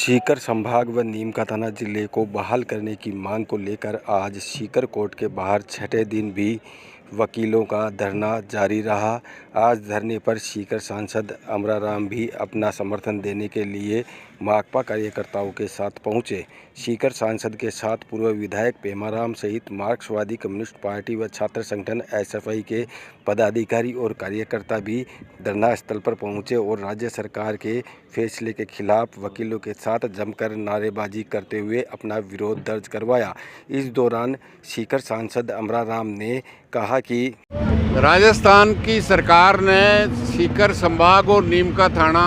सीकर संभाग व नीमकाथाना जिले को बहाल करने की मांग को लेकर आज सीकर कोर्ट के बाहर छठे दिन भी वकीलों का धरना जारी रहा। आज धरने पर सीकर सांसद अमराराम भी अपना समर्थन देने के लिए माकपा कार्यकर्ताओं के साथ पहुंचे। सीकर सांसद के साथ पूर्व विधायक पेमाराम सहित मार्क्सवादी कम्युनिस्ट पार्टी व छात्र संगठन एसएफआई के पदाधिकारी और कार्यकर्ता भी धरना स्थल पर पहुंचे और राज्य सरकार के फैसले के खिलाफ वकीलों के साथ जमकर नारेबाजी करते हुए अपना विरोध दर्ज करवाया। इस दौरान सीकर सांसद अमराराम ने कहा कि राजस्थान की सरकार ने सीकर संभाग और नीमकाथाना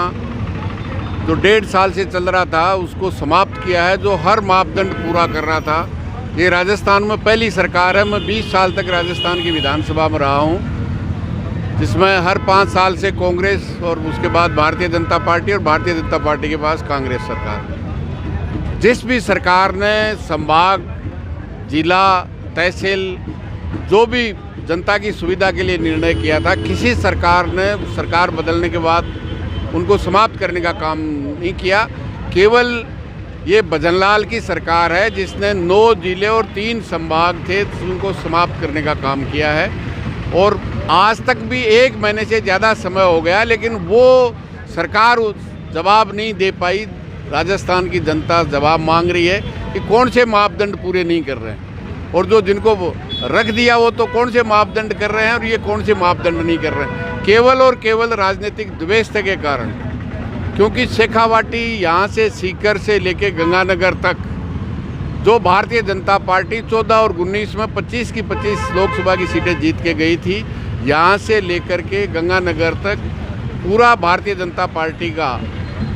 जो 1.5 साल से चल रहा था उसको समाप्त किया है, जो हर मापदंड पूरा कर रहा था। ये राजस्थान में पहली सरकार है। मैं 20 साल तक राजस्थान की विधानसभा में रहा हूँ, जिसमें हर 5 साल से कांग्रेस और उसके बाद भारतीय जनता पार्टी और भारतीय जनता पार्टी के पास कांग्रेस सरकार। जिस भी सरकार ने संभाग, जिला, तहसील जो भी जनता की सुविधा के लिए निर्णय किया था, किसी सरकार ने सरकार बदलने के बाद उनको समाप्त करने का काम नहीं किया। केवल ये भजनलाल की सरकार है जिसने 9 जिले और 3 संभाग थे उनको समाप्त करने का काम किया है। और आज तक भी 1 महीने से ज़्यादा समय हो गया, लेकिन वो सरकार जवाब नहीं दे पाई। राजस्थान की जनता जवाब मांग रही है कि कौन से मापदंड पूरे नहीं कर रहे हैं, और जो जिनको रख दिया वो तो कौन से मापदंड कर रहे हैं और ये कौन से मापदंड नहीं कर रहे हैं। केवल और केवल राजनीतिक द्वेष के कारण, क्योंकि शेखावाटी यहाँ से सीकर से लेके गंगानगर तक जो भारतीय जनता पार्टी 14 और 19 में 25 की 25 लोकसभा की सीटें जीत के गई थी, यहाँ से लेकर के गंगानगर तक पूरा भारतीय जनता पार्टी का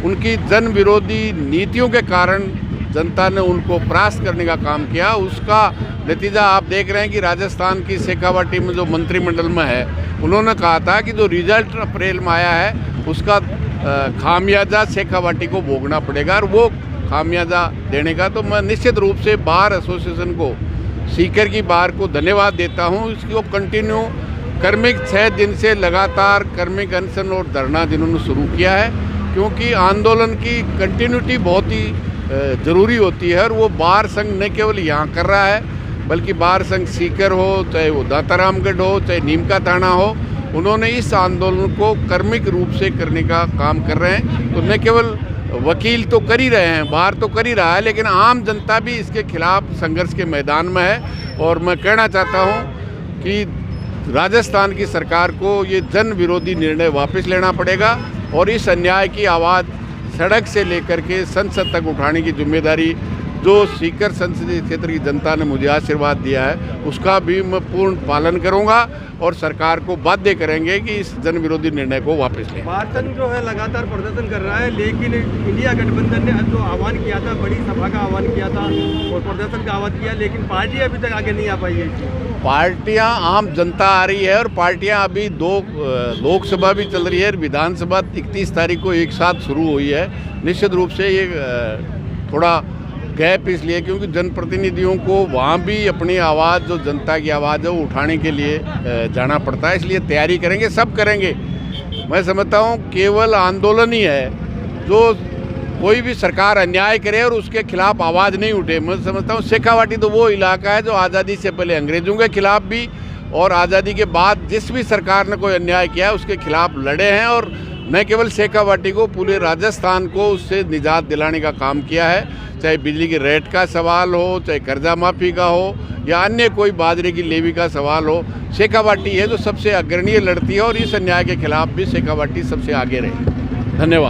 उनकी जन विरोधी नीतियों के कारण जनता ने उनको परास्त करने का काम किया। उसका नतीजा आप देख रहे हैं कि राजस्थान की शेखावाटी में जो मंत्रिमंडल में है, उन्होंने कहा था कि जो रिजल्ट अप्रैल में आया है उसका खामियाजा शेखावाटी को भोगना पड़ेगा, और वो खामियाजा देने का तो मैं निश्चित रूप से बार एसोसिएशन को, सीकर की बार को धन्यवाद देता हूँ। इसको कंटिन्यू कर्मिक 6 दिन से लगातार कर्मिक अनशन और धरना जिन्होंने शुरू किया है, क्योंकि आंदोलन की कंटिन्यूटी बहुत ही ज़रूरी होती है। और वो बार संघ न केवल यहाँ कर रहा है, बल्कि बार संघ सीकर हो, चाहे वो दातारामगढ़ हो, चाहे नीमकाथाना हो, उन्होंने इस आंदोलन को कर्मिक रूप से करने का काम कर रहे हैं। तो न केवल वकील तो कर ही रहे हैं, बार तो कर ही रहा है, लेकिन आम जनता भी इसके खिलाफ संघर्ष के मैदान में है। और मैं कहना चाहता हूँ कि राजस्थान की सरकार को ये जन विरोधी निर्णय वापस लेना पड़ेगा और इस अन्याय की आवाज़ सड़क से लेकर के संसद तक उठाने की जिम्मेदारी जो सीकर संसदीय क्षेत्र की जनता ने मुझे आशीर्वाद दिया है उसका भी मैं पूर्ण पालन करूंगा, और सरकार को बाध्य करेंगे कि इस जन विरोधी निर्णय को वापस लें। बार संघ जो है लगातार प्रदर्शन कर रहा है, लेकिन इंडिया गठबंधन ने जो आह्वान किया था, बड़ी सभा का आह्वान किया था और प्रदर्शन का आह्वान किया, लेकिन पार्टी अभी तक आगे नहीं आ पाई है। पार्टियां, आम जनता आ रही है, और पार्टियां अभी 2 लोकसभा भी चल रही है, विधानसभा 31 तारीख को एक साथ शुरू हुई है। निश्चित रूप से ये थोड़ा गैप इसलिए क्योंकि जनप्रतिनिधियों को वहाँ भी अपनी आवाज़, जो जनता की आवाज़ है वो उठाने के लिए जाना पड़ता है, इसलिए तैयारी करेंगे, सब करेंगे। मैं समझता हूँ केवल आंदोलन ही है, जो कोई भी सरकार अन्याय करे और उसके खिलाफ आवाज़ नहीं उठे। मैं समझता हूँ शेखावाटी तो वो इलाका है जो आज़ादी से पहले अंग्रेज़ों के खिलाफ भी और आज़ादी के बाद जिस भी सरकार ने कोई अन्याय किया है उसके खिलाफ लड़े हैं, और न केवल शेखावाटी को, पूरे राजस्थान को उससे निजात दिलाने का काम किया है। चाहे बिजली के रेट का सवाल हो, चाहे कर्जा माफ़ी का हो, या अन्य कोई बाजरे की लेवी का सवाल हो, शेखावाटी है जो सबसे अग्रणीय लड़ती है, और इस अन्याय के खिलाफ भी शेखावाटी सबसे आगे रहे। धन्यवाद।